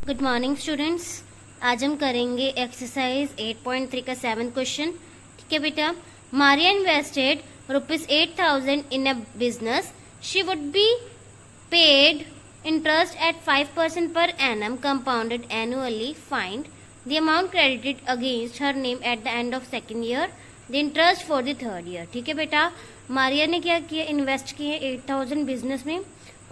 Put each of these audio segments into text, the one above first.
Good morning students. आज हम करेंगे एक्सरसाइज 8.3 का 7th क्वेश्चन। ठीक है बेटा। Maria invested ₹8,000 in a business. She would be paid interest eight 5% per annum compounded annually. Find the amount credited against her name at the end of second year, the interest for the third year. ठीक है बेटा। मारिया ने क्या किया, invest किए 8,000 business में।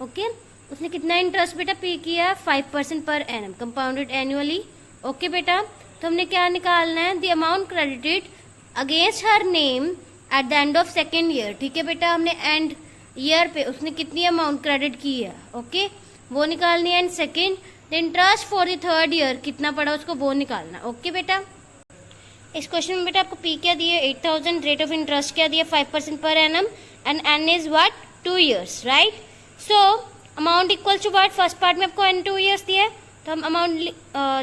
Okay उसने कितना इंटरेस्ट बेटा पे किया, 5% per annum compounded annually. Okay बेटा, तो हमने क्या निकालना है, the amount credited against her name at the end of second year. ठीक है बेटा, हमने एंड ईयर पे उसने कितनी अमाउंट क्रेडिट की है, ओके वो निकालनी है। And second the interest for the third year कितना पड़ा उसको वो निकालना। ओके बेटा, इस क्वेश्चन में बेटा आपको पी क्या दिया, 8,000, रेट ऑफ इंटरेस्ट क्या दिया 5% per annum, and N is what 2 years, right. So amount equal to what, first part में आपको एन 2 years दिया है, तो हम अमाउंट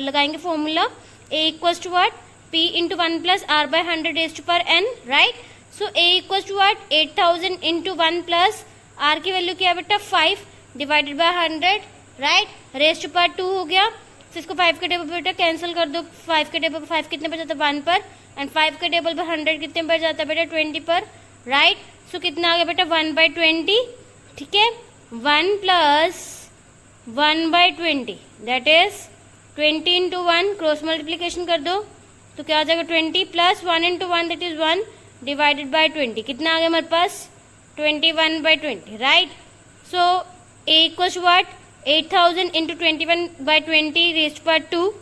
लगाएंगे formula A equals to what P into 1 plus R by 100 raise to power n, right. So A equals to what 8,000 into 1 plus R की value क्या है बेटा 5 divided by 100, right, raise to power 2 हो गया। तो इसको 5 के टेबल पर बेटा कैंसिल कर दो, 5 के टेबल पर 5 कितने पर जाता है 1 पर, एंड 5 के टेबल पर 100 कितने पर जाता है बेटा 20 पर, राइट। सो कितना आ गया बेटा 1/20, ठीक है। 1 plus 1/20 that is 20 into 1, cross multiplication कर दो तो क्या आ जाएगा 20 plus 1 into 1 that is 1 divided by 20, कितना आ गया हमारे पास 21/20, right. So A equals what 8,000 into 21/20 raised पर 2।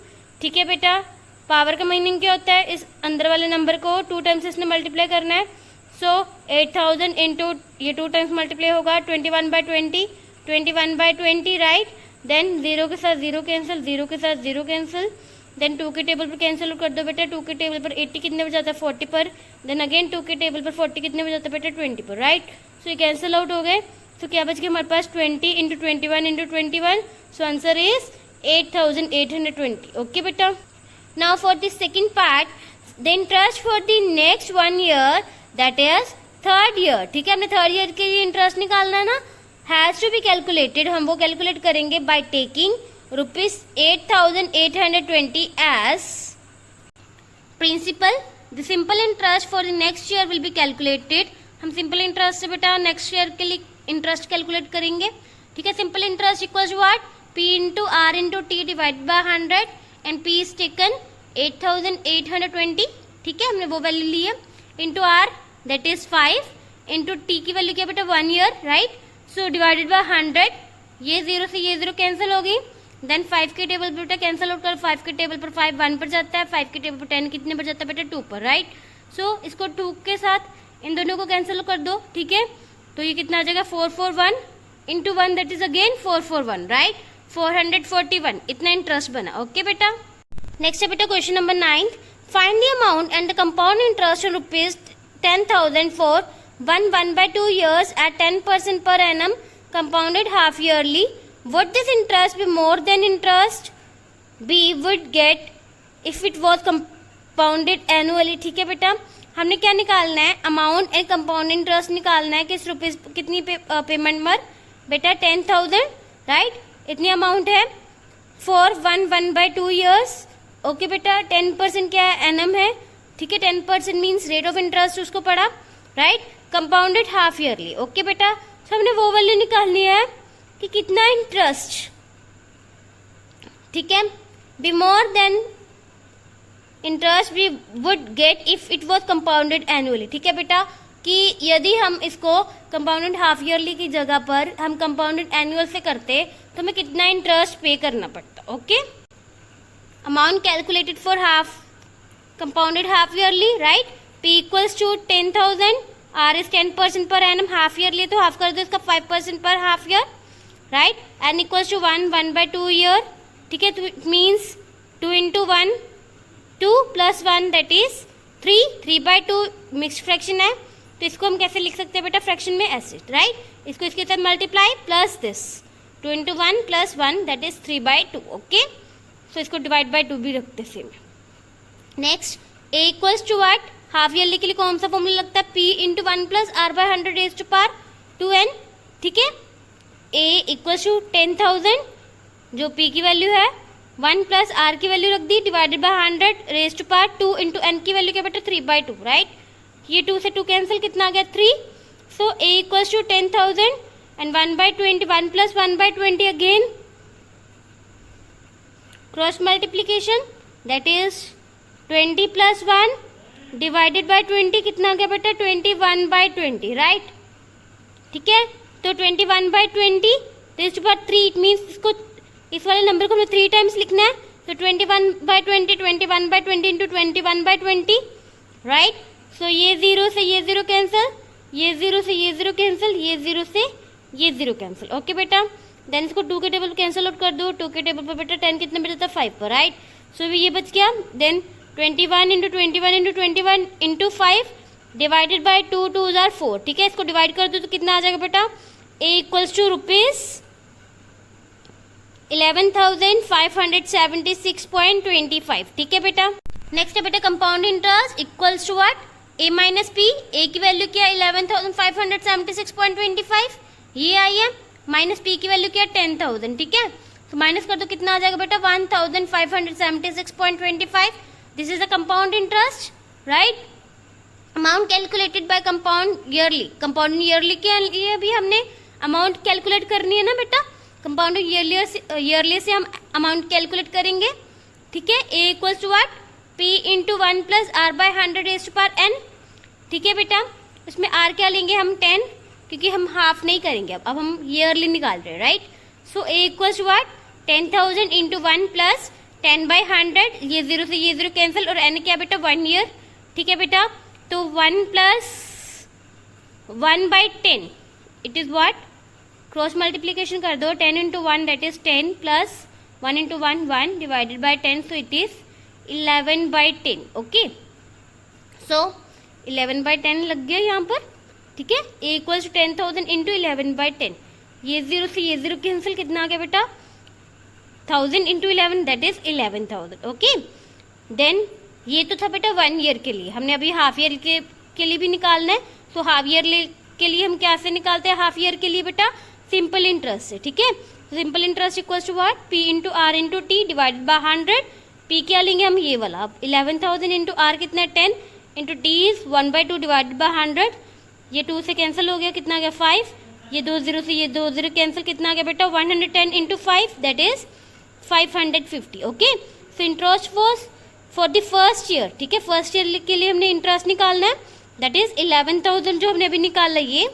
ठीक है बेटा, पावर का मीनिंग क्या होता है, इस अंदर वाले नंबर को 2 टाइम्स इसने मल्टीप्लाई करना है। सो 8,000 इंटू ये 2 टाइम्स मल्टीप्लाई होगा 21/20, राइट। देन 0 के साथ 0 कैंसिल, 0 के साथ 0 कैंसिल, देन 2 के टेबल पर कैंसिल कर दो बेटा, 2 के टेबल पर 80 कितने पर जाता है 40 पर, देन अगेन 2 के टेबल पर 40 कितने पर जाता है बेटा 20 पर, राइट। सो ये कैंसिल आउट हो गए, तो क्या बच गया हमारे पास 20 into 21 into 21, so answer is 8,820। Okay बेटा, now for the second part, the interest for the next 1 year that is third year. ठीक है, हमने थर्ड ईयर के लिए इंटरेस्ट निकालना है ना, हैज टू बी कैलकुलेटेड, हम वो कैलकुलेट करेंगे by taking ₹8,820 as principal. The simple interest for the next year will be calculated. हम सिंपल इंटरेस्ट से बेटा नेक्स्ट ईयर के लिए इंटरेस्ट कैलकुलेट करेंगे। ठीक है, simple interest equals what P into R into T divide by 100, and P is taken 8,820। ठीक है, हमने वो वैल्यू ली है, into R that is 5, into T की वैल्यू क्या बेटा 1 year, right. So divided by 100, ये 0 से ये 0 कैंसिल होगी, देन 5 के टेबल पर बेटा कैंसिल आउट कर, 5 के टेबल पर 5 1 पर जाता है, 5 के टेबल पर 10 कितने पर जाता है बेटा 2 पर, राइट। सो इसको 2 के साथ इन दोनों को कैंसिल कर दो, ठीक है, तो ये कितना आ जाएगा 441 into 1 that is again 441, right, 441 इतना इंटरेस्ट बना। ओके बेटा, नेक्स्ट है बेटा question number 9, find the amount and the compound interest on ₹10,000 for 1/2 years at 10% per annum compounded half yearly. Would this interest be more than interest B would get if it was compounded annually? ठीक है बेटा, हमने क्या निकालना है, amount and compound interest निकालना है, किस रुपीज कितनी पेमेंट पर बेटा 10,000, राइट, इतनी अमाउंट है फॉर 1/2 years। ओके बेटा, 10% क्या है एनम है, ठीक है, 10% मीन्स रेट ऑफ इंटरेस्ट उसको पड़ा, right, compounded half yearly. Okay बेटा, तो हमने वो वैल्यू निकालनी है कि कितना इंटरेस्ट, ठीक है, be more than interest we would get if it was compounded annually. ठीक है बेटा, कि यदि हम इसको कंपाउंडेड हाफ ईयरली की जगह पर हम कंपाउंडेड एनुअल से करते तो हमें कितना इंटरेस्ट पे करना पड़ता। Okay, amount calculated for half compounded half yearly, right, p equals to 10,000, r is 10% per annum, half yearly तो हाफ कर दो इसका 5% पर half year, right, n equals to 1/2 year। ठीक है, तो it means 2 into 1 2 plus 1 that is 3, 3/2 mixed fraction है, तो इसको हम कैसे लिख सकते हैं बेटा फ्रैक्शन में ऐसे, राइट, इसको इसके साथ multiply plus this 2 into 1 plus 1 that is 3/2। Okay, so इसको डिवाइड बाय 2 भी रखते same. Next A equals to what, half yearly के लिए कौन सा फॉर्मूला लगता है, P into 1 plus R by 100 raise to power 2n। ठीक है, ए इक्वल्स टू 10,000 जो पी की वैल्यू है 1 प्लस आर की वैल्यू रख दी divided by 100 raise to power 2 into n की वैल्यू क्या बेटा 3/2, राइट। ये 2 से 2 कैंसिल, कितना आ गया 3। So A equals to 10,000 and 1/20, 1 plus 1/20 again cross multiplication, that is 20 plus 1 divided by 20, कितना आ गया बेटा 21/20, राइट। ठीक है, तो 21/20 raise to power 3, it means इसको, इस वाले नंबर को हमें 3 टाइम्स लिखना है। तो 21/20, 21/20 इंटू 21/20, राइट। सो ये 0 से ये 0 कैंसिल, ये 0 से ये 0 कैंसिल, ये 0 से ये 0 कैंसिल, ओके बेटा। देन इसको 2 के टेबल पर कैंसिल आउट कर दो, 2 के टेबल पर बेटा 10 कितने बचा था 5 पर, राइट। सो ये बच गया। Then 21 into 21 into 21 into 5 divided by 2, 2 जार 4, ठीक है। इसको डिवाइड कर दो तो कितना आ जाएगा बेटा, ए इक्वल्स टू ₹11,576.25, ठीक है बेटा। नेक्स्ट है बेटा compound interest equals to what, A minus P. A की वैल्यू क्या 11,576.25 ये आई है, माइनस पी की वैल्यू क्या 10,000, ठीक है। तो माइनस कर दो कितना आ जाएगा बेटा 1,576.25। This is the compound interest, right. Amount calculated by compound yearly, compound yearly के लिए भी हमने अमाउंट कैलकुलेट करनी है ना बेटा। कंपाउंड ईयरली से हम अमाउंट कैलकुलेट करेंगे, ठीक है। A equals to what, P into 1 plus R by 100 raise to power n, ठीक है बेटा। इसमें आर क्या लेंगे हम 10, क्योंकि हम हाफ नहीं करेंगे, अब हम ईयरली निकाल रहे हैं, right. So A equals to what 10,000 into 1 plus 10/100, ये 0 से ये 0 कैंसिल, और n क्या बेटा 1 ईयर, ठीक है बेटा। तो 1 प्लस 1/10 it is what, cross multiplication कर दो, 10 into 1 that is 10 plus 1 into 1 1 divided by 10, so it is 11/10, okay. So 11/10 लग गया यहाँ पर, ठीक है। ए इक्वल्स टू 10,000 इंटू 11/10, ये 0 से ये 0 कैंसिल, कितना आ गया बेटा 1000 into 11 that is 11,000, okay. Then ये तो था बेटा 1 ईयर के लिए, हमने अभी हाफ ईयर के लिए भी निकालना है। तो हाफ ईयर के लिए हम क्या से निकालते हैं, हाफ ईयर के लिए बेटा सिंपल इंटरेस्ट से, ठीक है। Simple interest equals to what, P into R into T divided by 100। P क्या लेंगे हम ये वाला, अब 11,000 इंटू आर कितना है 10 into T is 1/2 divided by 100, ये 2 से कैंसिल हो गया, कितना आ गया 5, ये 2 0 से ये 2 0 कैंसिल, कितना आ गया बेटा 110 into 5 that is 550, okay. So interest for the first year, ठीक है। फर्स्ट ईयर के लिए हमने इंटरेस्ट निकालना है, दैट इज 11,000 जो हमने अभी निकाला ये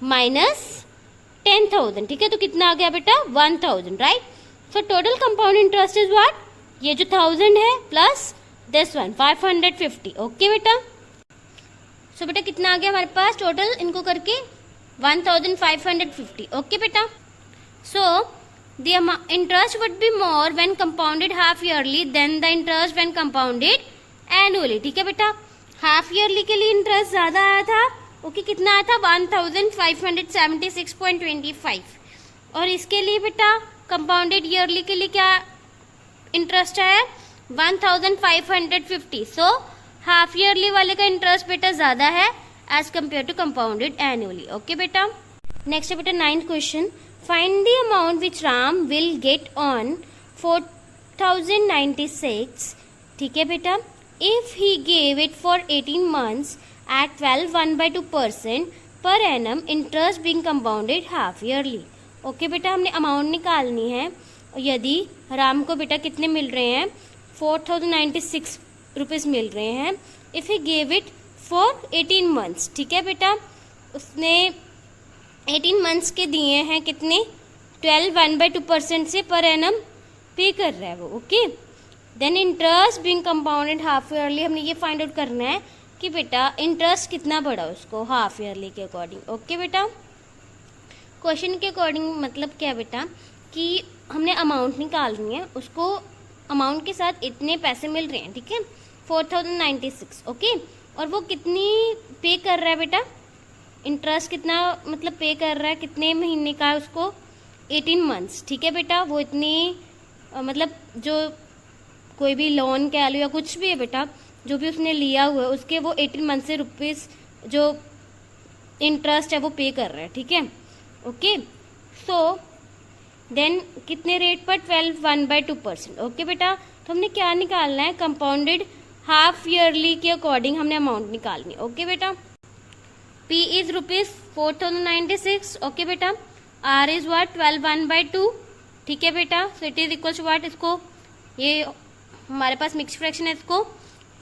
माइनस 10,000, ठीक है। तो कितना आ गया बेटा 1,000, right. So total compound interest is what, ये जो 1000 है प्लस दिस वन 550, ओके बेटा। सो बेटा कितना आ गया हमारे पास टोटल, इनको करके 1,550, ओके बेटा। सो the interest would be more when compounded half yearly than the interest when compounded annually, ठीक है बेटा। हाफ ईयरली के लिए इंटरेस्ट ज्यादा आया था, ओके। कितना आया था 1,576.25, और इसके लिए बेटा कंपाउंडेड ईयरली के लिए क्या इंटरेस्ट आया 1,550। सो हाफ ईयरली वाले का इंटरेस्ट बेटा ज्यादा है as compared to compounded annually, okay बेटा। नेक्स्ट है बेटा 9th question, find the amount which Ram will get on 4,096, ठीक है बेटा, if he gave it for 18 months at 12.1/2% per annum, interest being compounded half yearly, okay बेटा। हमने amount निकालनी है, और यदि राम को बेटा कितने मिल रहे हैं 4,096 रुपीज़ मिल रहे हैं, if he gave it for 18 months, ठीक है बेटा। उसने 18 मंथ्स के दिए हैं, कितने 12.1/2% से पर एनम पे कर रहा है वो, okay. Then interest being compounded half yearly, हमने ये फाइंड आउट करना है कि बेटा इंटरेस्ट कितना बढ़ा उसको हाफ ईयरली के अकॉर्डिंग, ओके बेटा। क्वेश्चन के अकॉर्डिंग मतलब क्या बेटा कि हमने अमाउंट निकालनी है, उसको अमाउंट के साथ इतने पैसे मिल रहे हैं, ठीक है 4,096, ओके। और वो कितनी पे कर रहा है बेटा, इंटरेस्ट कितना मतलब पे कर रहा है, कितने महीने का है उसको 18 मंथ्स, ठीक है बेटा। वो इतनी मतलब जो कोई भी लोन कह लो या कुछ भी है बेटा, जो भी उसने लिया हुआ है उसके वो 18 मंथ से रुपीज़ जो इंटरेस्ट है वो पे कर रहा है, ठीक है, ओके। सो देन कितने रेट पर 12 1/2%। ओके बेटा, तो हमने क्या निकालना है, कंपाउंडेड हाफ ईयरली के अकॉर्डिंग हमने अमाउंट निकालनी है। ओके बेटा, P इज ₹4096। ओके बेटा, R इज व्हाट 12 1/2। ठीक है बेटा, so it is equal to what, इसको ये हमारे पास मिक्स फ्रैक्शन है, इसको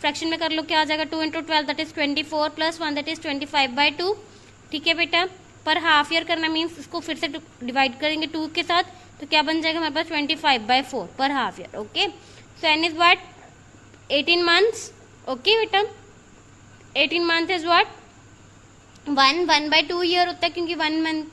फ्रैक्शन में कर लो, क्या आ जाएगा 2 × 12 that is 24 plus 1 that is 25/2। ठीक है बेटा, पर हाफ ईयर करना मीन्स इसको फिर से डिवाइड करेंगे 2 के साथ, तो क्या बन जाएगा हमारे पास 25/4 पर half year. Okay, so N is what 18 months. Okay बेटा, 18 मंथ इज व्हाट 1/2 ईयर होता है, क्योंकि 1 मंथ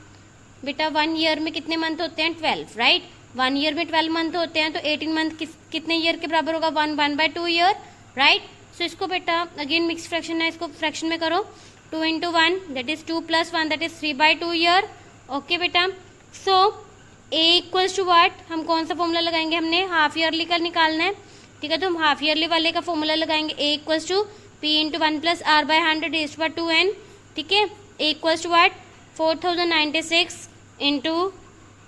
बेटा 1 ईयर में कितने मंथ होते हैं 12, राइट। 1 ईयर में 12 मंथ होते हैं, तो 18 मंथ कितने ईयर के बराबर होगा 1/2 ईयर, राइट। सो इसको बेटा अगेन मिक्स फ्रैक्शन है, इसको फ्रैक्शन में करो, 2 × 1 that is 2 plus 1 that is 3/2 year. Okay बेटा, so A equals to what, हम कौन सा फॉर्मूला लगाएंगे, हमने हाफ ईयरली का निकालना है। ठीक है, तो हम हाफ ईयरली वाले का फॉर्मूला लगाएंगे, A equals to P × 1 + R/100 raised to 2n। ठीक है, A equals to what 4096 ×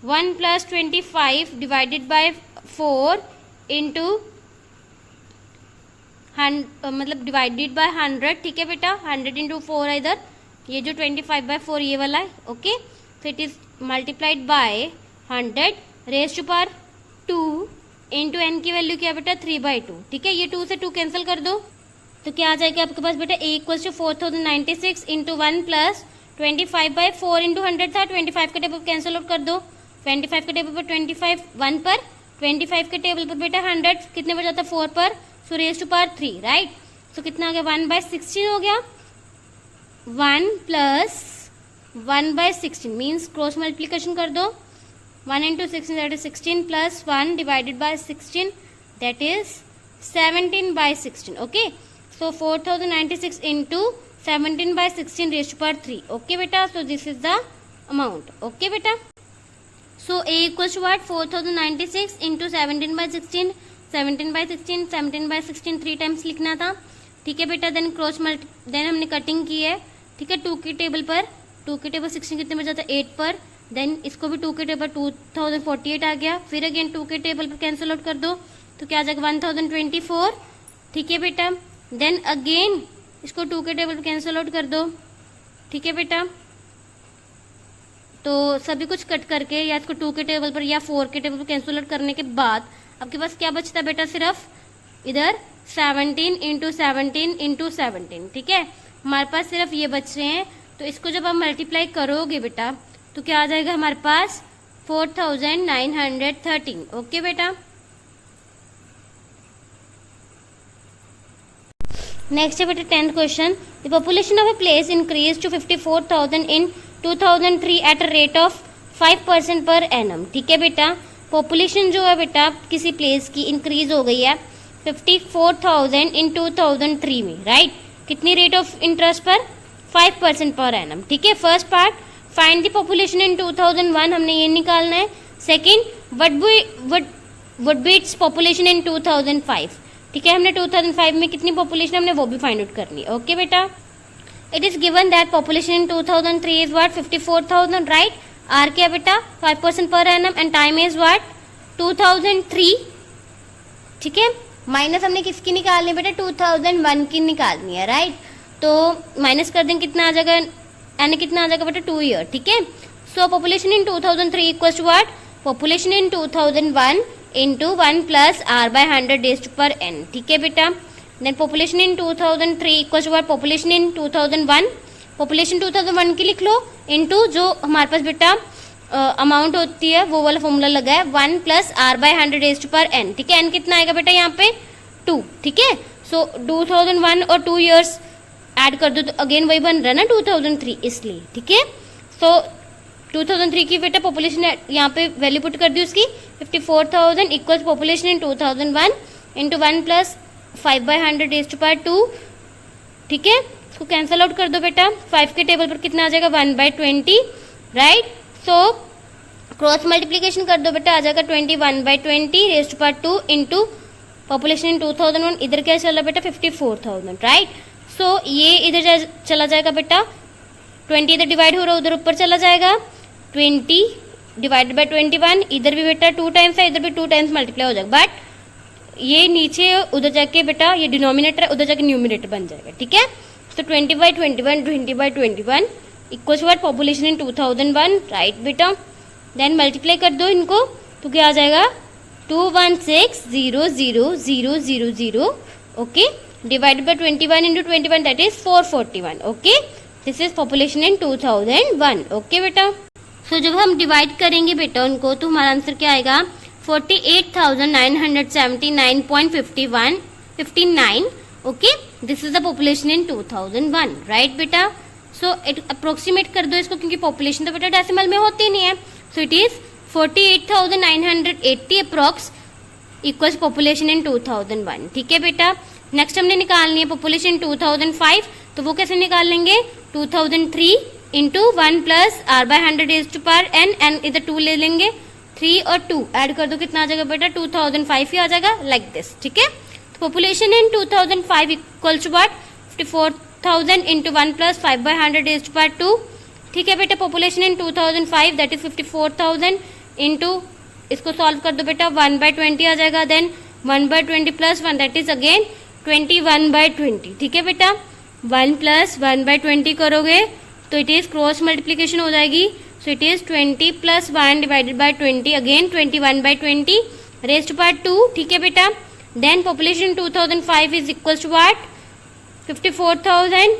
1 + 25 divided by 4 into मतलब डिवाइडेड बाय 100। ठीक है बेटा, 100 × 4 है इधर, ये जो 25/4 ये वाला है। ओके, तो it is multiplied by 100 raise to power 2 into n की वैल्यू क्या बेटा 3/2। ठीक है, ये 2 से 2 कैंसिल कर दो, तो क्या आ जाएगा आपके पास बेटा A इक्वल्स टू 4096 × 1 + 25/4 × 100 था, 25 के टेबल पर कैंसिल आउट कर दो, 25 के टेबल पर 25 1 पर, 25 के टेबल पर बेटा 100 कितने पर जाता है 4 पर, सो रेज टू पावर 3, राइट। सो कितना आ गया 1/16 हो गया, 1 + 1/16 मीन्स क्रॉस मल्टीप्लीकेशन कर दो, 1 × 16 that is 16 plus 1 divided by 16 that is 17/16। Okay, so 4096 × 17/16 raise to power 3। Okay बेटा, so this is the amount. Okay बेटा, so A equals to what 4096 × 17/16, 17/16, 17/16 3 times लिखना था। ठीक है बेटा, देन देन हमने कटिंग की है। ठीक है, 2 की टेबल पर 2 की टेबल 16 कितने पर जाता है 8 पर, देन इसको भी 2 के टेबल 2048 आ गया, फिर अगेन 2 के टेबल पर कैंसिल आउट कर दो, तो क्या आ जाएगा 1024। ठीक है बेटा, देन अगेन इसको 2 के टेबल पर कैंसिल आउट कर दो। ठीक है बेटा, तो सभी कुछ कट करके या इसको 2 के टेबल पर या 4 के टेबल पर कैंसिल आउट करने के बाद आपके पास क्या बचता है बेटा, सिर्फ इधर 17 × 17 × 17। ठीक है, हमारे पास सिर्फ ये बच रहे हैं, तो इसको जब आप मल्टीप्लाई करोगे बेटा तो क्या आ जाएगा हमारे पास 4913। ओके बेटा, नेक्स्ट है बेटा 10th question, the population of a place increase to 54,000 in 2003 at a rate of 5% per annum. ठीक है बेटा, पॉपुलेशन जो है बेटा किसी प्लेस की इंक्रीज हो गई है 54,000 इन 2003 में, राइट। कितनी रेट ऑफ इंटरेस्ट पर 5% पर एनम। ठीक है, first part find the population in 2001 हमने ये निकालना है। Second would be its population in 2005। ठीक है, हमने 2005 में कितनी पॉपुलेशन हमने वो भी फाइंड आउट करनी है। ओके बेटा, it is given that population in 2003 is what 54,000, right. R क्या बेटा 5% per annum and time is what 2003। ठीक है, माइनस हमने किसकी निकालनी है बेटा 2001 की निकालनी है, राइट। तो माइनस कर देंगे कितना आ जाएगा, यानी कितना आ जाएगा बेटा 2 ईयर। ठीक है, so population in 2003 equals to what population in 2001 into 1 + R/100 raised to power n। ठीक है बेटा, then population in 2003 equals to what population in 2001, population 2001 की लिख लो इंटू जो हमारे पास बेटा अमाउंट होती है वो वाला फॉर्मूला लगा है 1 + R/100 raised to power n। ठीक है, n कितना आएगा बेटा यहाँ पे 2। ठीक है, सो 2001 और 2 ईयर्स ऐड कर दो तो अगेन वही बन रहा है ना 2003, इसलिए। ठीक है, सो 2003 की बेटा पॉपुलेशन यहाँ पे वैल्यू पुट कर दी उसकी 54,000 equals population in 2001 into 1 + 5/100 raised to power 2। ठीक है, इसको कैंसिल आउट कर दो बेटा, 5 के टेबल पर कितना आ जाएगा 1/20, राइट। सो क्रॉस मल्टीप्लीकेशन कर दो बेटा, आ जाएगा 21/20 raised to power 2 into population in 2001, इधर क्या चला बेटा 54,000, राइट। सो ये इधर चला जाएगा बेटा 20 इधर डिवाइड हो रहा है उधर ऊपर चला जाएगा 20 डिवाइडेड बाय 21, इधर भी बेटा 2 टाइम्स है, इधर भी 2 टाइम्स मल्टीप्लाई हो जाएगा, बट ये नीचे उधर जाके बेटा ये डिनोमिनेटर है, उधर जाके न्यूमिनेटर बन जाएगा, ठीक है। तो 20/21 equals what, population in 2001, right बेटा। देन मल्टीप्लाई कर दो इनको, तो क्या आ जाएगा 216,000,000, okay, divided by 21 into 21, that is 441, okay. This is population in 2001, okay बेटा। सो जब हम डिवाइड करेंगे बेटा उनको, तो हमारा आंसर क्या आएगा 48,979.59, okay. This is the population in 2001, right बेटा। सो अप्रोक्सीमेट कर दो इसको, क्योंकि पॉपुलेशन तो बेटा डेसिमल में होती नहीं है। सो it is 48,980 approx equals population in 2001, ठीक है बेटा। नेक्स्ट हमने निकालनी है पॉपुलेशन 2005, तो वो कैसे निकाल लेंगे, 2003 into 1 plus r by 100 is to power n इधर 2 ले लेंगे, 3 और 2 ऐड कर दो, कितना आ जाएगा बेटा 2005 ही आ जाएगा, लाइक दिस, ठीक है। तो population in 2005 equals to what, 54,000 into 1 plus 5 by 100 is to power 2, ठीक है बेटा। Population in 2005 that is 54,000 into, इसको सॉल्व कर दो बेटा, 1/20 आ जाएगा, then 1/20 plus 1 that is again 21/20, ठीक है बेटा। 1 प्लस 1/20 करोगे तो इट इज क्रॉस मल्टीप्लीकेशन हो जाएगी, so it is 20 plus 1 divided by 20, again 21/20 raise to power 2, ठीक है बेटा। Then population 2005 is equals to what, 54,000,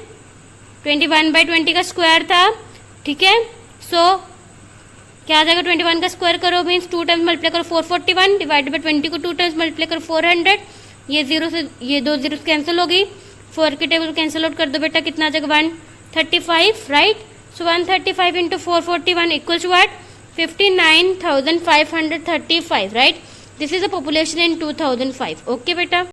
21/20 का स्क्वायर था, ठीक है। सो क्या आ जाएगा, 21 का स्क्वायर करो मीन्स 2 टाइम्स मल्टीप्लाई करो 441, डिवाइडेड बाय 20 को 2 टाइम्स मल्टीप्लाई करो 400, ये 0 से ये 2 जीरो कैंसिल हो गई, 4 के टेबल कैंसिल आउट कर दो बेटा, कितना आ जाएगा 135, right. So 135 into 441 equals to what, 59,535, right. This is the population in 2005, okay बेटा।